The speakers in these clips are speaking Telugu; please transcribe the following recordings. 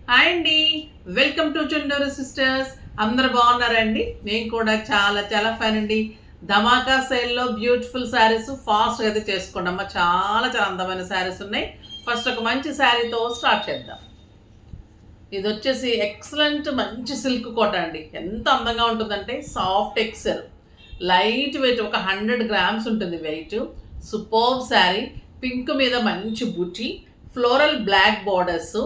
హాయ్ అండి, వెల్కమ్ టు చుండూరు సిస్టర్స్. అందరు బాగున్నారండి? నేను కూడా చాలా చాలా ఫైన్ అండి. ధమాకా సేల్లో బ్యూటిఫుల్ శారీస్ ఫాస్ట్గా అయితే చేసుకోండమ్మా. చాలా చాలా అందమైన శారీస్ ఉన్నాయి. ఫస్ట్ ఒక మంచి శారీతో స్టార్ట్ చేద్దాం. ఇది వచ్చేసి ఎక్సలెంట్ మంచి సిల్క్ కోట అండి. ఎంత అందంగా ఉంటుందంటే సాఫ్ట్ ఎక్సెల్, లైట్ వెయిట్, ఒక 100 గ్రామ్స్ ఉంటుంది వెయిట్. సూపర్బ్ శారీ. పింక్ మీద మంచి బుట్టి, floral black borders,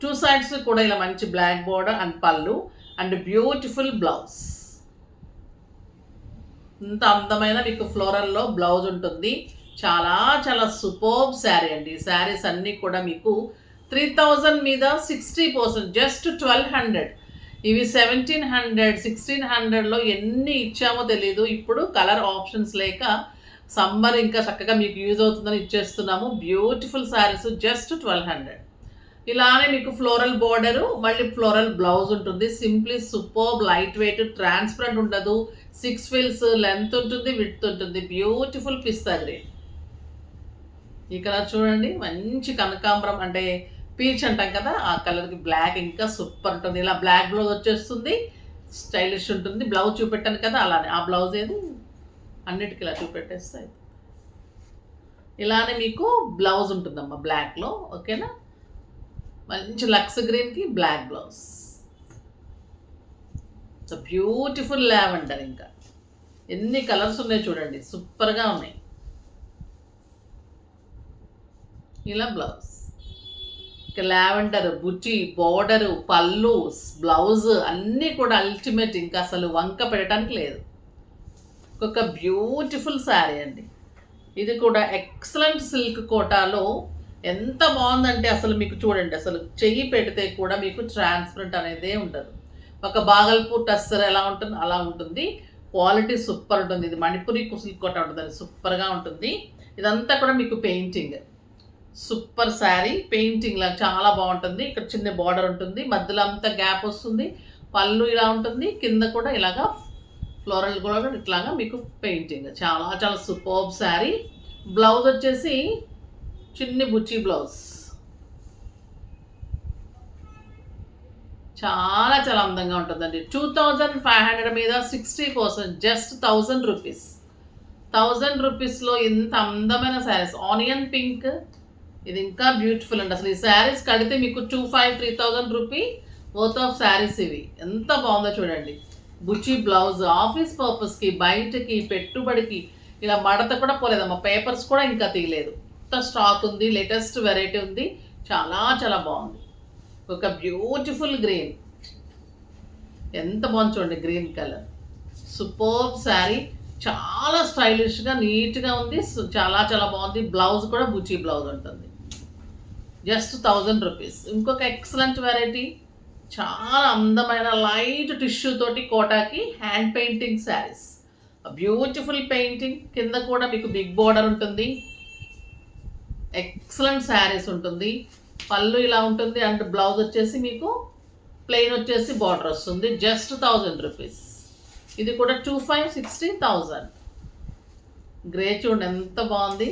two sides కూడా ఇలా మంచి బ్లాక్ బార్డర్ అండ్ పళ్ళు అండ్ బ్యూటిఫుల్ బ్లౌజ్. ఇంత అందమైన మీకు ఫ్లోరల్లో బ్లౌజ్ ఉంటుంది. చాలా చాలా సూపర్బ్ శారీ అండి. ఈ శారీస్ అన్నీ కూడా మీకు 3000 మీద 60%, జస్ట్ 1200. ఇవి 1700, 1600లో ఎన్ని ఇచ్చామో తెలీదు. ఇప్పుడు కలర్ ఆప్షన్స్ లేక సమ్మర్ ఇంకా చక్కగా మీకు యూజ్ అవుతుందని ఇచ్చేస్తున్నాము. Beautiful saris, just 1200. ఇలానే మీకు ఫ్లోరల్ బోర్డరు, మళ్ళీ ఫ్లోరల్ బ్లౌజ్ ఉంటుంది. Simply superb, light weight, transparent ఉండదు. 6 ఫీల్స్ లెంత్ ఉంటుంది, విడ్త్ ఉంటుంది. బ్యూటిఫుల్ పిస్తా గ్రీన్. ఈ కలర్ చూడండి, మంచి కనకాంబరం అంటే పీచ్ అంటాం కదా, ఆ కలర్కి బ్లాక్ ఇంకా సూపర్ ఉంటుంది. ఇలా బ్లాక్ బ్లౌజ్ వచ్చేస్తుంది, స్టైలిష్ ఉంటుంది. బ్లౌజ్ చూపెట్టాను కదా, అలానే ఆ బ్లౌజ్ ఏది అన్నిటికీ ఇలా చూపెట్టేస్తాయి. ఇలానే మీకు బ్లౌజ్ ఉంటుందమ్మా బ్లాక్లో. ఓకేనా? మంచి లక్స్ గ్రీన్కి black blouse. So beautiful lavender. ఇంకా ఎన్ని కలర్స్ ఉన్నాయి చూడండి, సూపర్గా ఉన్నాయి. ఇలా బ్లౌజ్, ఇక లావెండర్, బుట్టి, బోర్డరు, పళ్ళు, బ్లౌజ్ అన్నీ కూడా అల్టిమేట్. ఇంకా అసలు వంక పెట్టడానికి లేదు. ఒక బ్యూటిఫుల్ శారీ అండి. ఇది కూడా ఎక్సలెంట్ సిల్క్ కోటాలో ఎంత బాగుందంటే అసలు మీకు చూడండి, అసలు చెయ్యి పెడితే కూడా మీకు ట్రాన్స్పరెంట్ అనేదే ఉండదు. ఒక బాగల్పూర్ టస్సర్ ఎలా ఉంటుందో అలా ఉంటుంది. క్వాలిటీ సూపర్ ఉంటుంది. ఇది మణిపురి సిల్క్ కోట ఉంటుంది, సూపర్గా ఉంటుంది. ఇదంతా కూడా మీకు పెయింటింగ్, సూపర్ శారీ. పెయింటింగ్ లా చాలా బాగుంటుంది. ఇక్కడ చిన్న బార్డర్ ఉంటుంది, మధ్యలో అంతా గ్యాప్ వస్తుంది. పళ్ళు ఇలా ఉంటుంది, కింద కూడా ఇలాగా ఫ్లోరల్ కూడా ఇట్లాగా మీకు పెయింటింగ్. చాలా చాలా సూపర్బ్ శారీ. బ్లౌజ్ వచ్చేసి చిన్ని బుచ్చి బ్లౌజ్. చాలా చాలా అందంగా ఉంటుందండి. 2500 మీద 60%, జస్ట్ 1000 రూపీస్. 1000 రూపీస్లో ఇంత అందమైన శారీస్. ఆనియన్ పింక్, ఇది ఇంకా బ్యూటిఫుల్ అండి. అసలు ఈ శారీస్ కడితే మీకు 3000 రూపీ వర్త్ ఆఫ్ శారీస్ ఇవి. ఎంత బాగుందో చూడండి. బుచ్చి బ్లౌజ్, ఆఫీస్ పర్పస్కి, బయటకి, పెట్టుబడికి. ఇలా మడత కూడా పోలేదమ్మా, పేపర్స్ కూడా ఇంకా తీయలేదు. స్టాక్ ఉంది, లేటెస్ట్ వెరైటీ ఉంది. చాలా చాలా బాగుంది. ఒక బ్యూటిఫుల్ గ్రీన్, ఎంత బాగుంది చూడండి. Green colour, superb sari. చాలా స్టైలిష్గా, నీట్గా ఉంది. చాలా చాలా బాగుంది. బ్లౌజ్ కూడా బుచ్చి బ్లౌజ్ ఉంటుంది. Just 1000 rupees. ఇంకొక ఎక్సలెంట్ వెరైటీ, చాలా అందమైన లైట్ టిష్యూ తోటి కోటాకి hand painting saris. Beautiful painting. కింద కూడా మీకు బిగ్ బోర్డర్ ఉంటుంది. ఎక్సలెంట్ శారీస్ ఉంటుంది. పళ్ళు ఇలా ఉంటుంది అండ్ బ్లౌజ్ వచ్చేసి మీకు ప్లెయిన్ వచ్చేసి బార్డర్ వస్తుంది. Just 1000 rupees. ఇది కూడా 2560, 1000. గ్రే చూడండి ఎంత బాగుంది.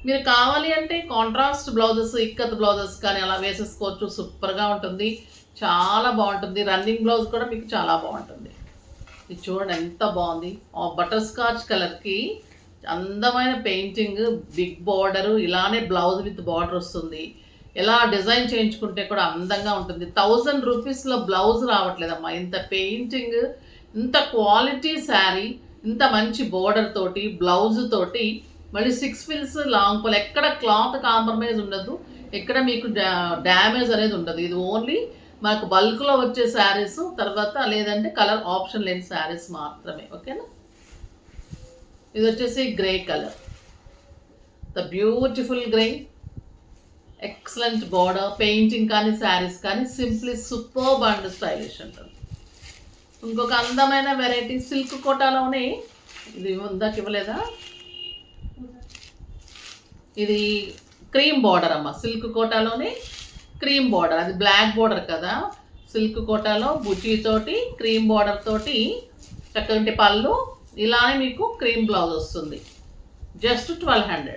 మీరు కావాలి అంటే కాంట్రాస్ట్ బ్లౌజెస్, ఇక్కత్ బ్లౌజెస్ కానీ అలా వేసేసుకోవచ్చు. సూపర్గా ఉంటుంది, చాలా బాగుంటుంది. రన్నింగ్ బ్లౌజ్ కూడా మీకు చాలా బాగుంటుంది. ఇది చూడండి ఎంత బాగుంది. బటర్ స్కాచ్ కలర్కి అందమైన పెయింటింగ్, బిగ్ బార్డరు, ఇలానే బ్లౌజ్ విత్ బార్డర్ వస్తుంది. ఎలా డిజైన్ చేయించుకుంటే కూడా అందంగా ఉంటుంది. 1000 రూపీస్లో బ్లౌజ్ రావట్లేదమ్మా. ఇంత పెయింటింగ్, ఇంత క్వాలిటీ శారీ, ఇంత మంచి బోర్డర్ తోటి, బ్లౌజ్ తోటి, మళ్ళీ 6 ఫిల్స్ లాంగ్ పళ్ళు. ఎక్కడ క్లాత్ కాంప్రమైజ్ ఉండదు, ఎక్కడ మీకు డ్యామేజ్ అనేది ఉండదు. ఇది ఓన్లీ మనకు బల్క్లో వచ్చే శారీస్, తర్వాత లేదంటే కలర్ ఆప్షన్ లేని శారీస్ మాత్రమే. ఓకేనా? ఇది వచ్చేసి grey colour, the beautiful grey. Excellent border, painting కానీ శారీస్ కానీ సింప్లీ సూపర్బ్ అండ్ స్టైలిష్ ఉంటుంది. ఇంకొక అందమైన వెరైటీ సిల్క్ కోటాలోనే, ఇది ఉందాక ఇవ్వలేదా, ఇది క్రీమ్ బార్డర్ అమ్మ. సిల్క్ కోటాలోనే క్రీమ్ బార్డర్, అది బ్లాక్ బార్డర్ కదా. సిల్క్ కోటాలో బుచ్చి తోటి, క్రీమ్ బార్డర్ తోటి, చక్కటి పళ్ళు, ఇలానే మీకు క్రీమ్ బ్లౌజ్ వస్తుంది. జస్ట్ 1200.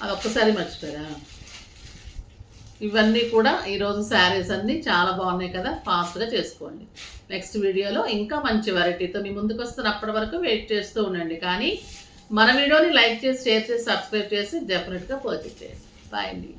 అది ఒక్కసారి మర్చిపోయా. ఇవన్నీ కూడా ఈరోజు శారీస్ అన్నీ చాలా బాగున్నాయి కదా, ఫాస్ట్గా చేసుకోండి. నెక్స్ట్ వీడియోలో ఇంకా మంచి వెరైటీతో మీ ముందుకు వస్తున్న అప్పటి వరకు వెయిట్ చేస్తూ ఉండండి. కానీ మన వీడియోని లైక్ చేసి, షేర్ చేసి, సబ్స్క్రైబ్ చేసి డెఫినెట్గా పర్చేస్ చేయండి. బాయ్ అండి.